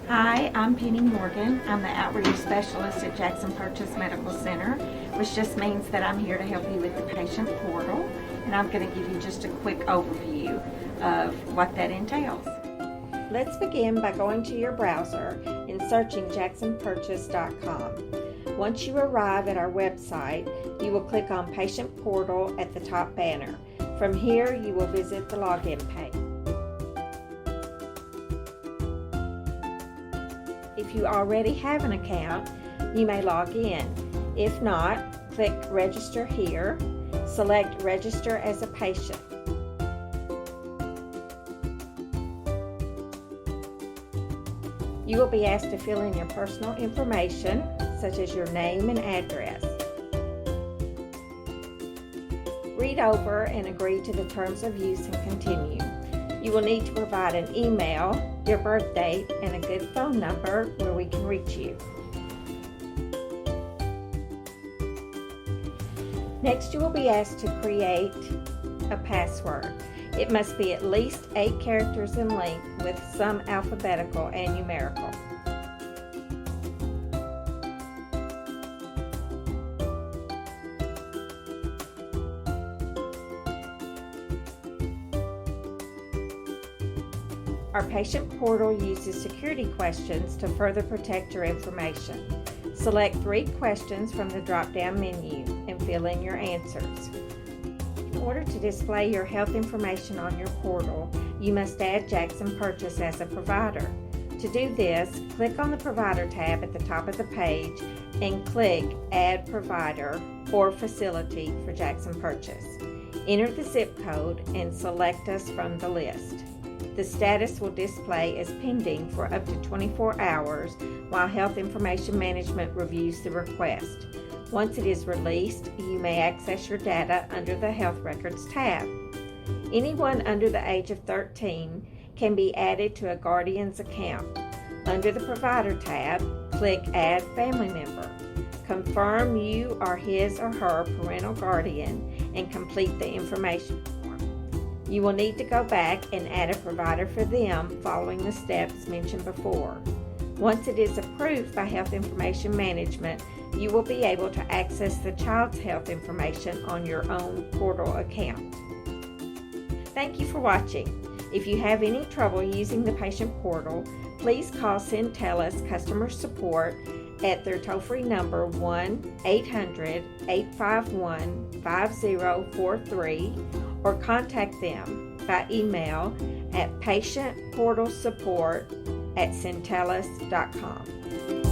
Hi, I'm Penny Morgan. I'm the outreach specialist at Jackson Purchase Medical Center, which just means that I'm here to help you with the patient portal, and I'm going to give you just a quick overview of what that entails. Let's begin by going to your browser and searching jacksonpurchase.com. Once you arrive at our website, you will click on Patient Portal at the top banner. From here, you will visit the login page. If you already have an account, you may log in. If not, click Register here. Select Register as a Patient. You will be asked to fill in your personal information, such as your name and address. Read over and agree to the terms of use and continue. You will need to provide an email, your birth date, and a good phone number where we can reach you. Next, you will be asked to create a password. It must be at least 8 characters in length with some alphabetical and numerical. Our patient portal uses security questions to further protect your information. Select 3 questions from the drop-down menu and fill in your answers. In order to display your health information on your portal, you must add Jackson Purchase as a provider. To do this, click on the Provider tab at the top of the page and click Add Provider or Facility for Jackson Purchase. Enter the zip code and select us from the list. The status will display as pending for up to 24 hours while Health Information Management reviews the request. Once it is released, you may access your data under the Health Records tab. Anyone under the age of 13 can be added to a guardian's account. Under the Provider tab, click Add Family Member. Confirm you are his or her parental guardian and complete the information form. You will need to go back and add a provider for them following the steps mentioned before. Once it is approved by Health Information Management, you will be able to access the child's health information on your own portal account. Thank you for watching. If you have any trouble using the patient portal, please call Centellus Customer Support at their toll-free number 1-800-851-5043 or contact them by email at patientportalsupport@centellus.com.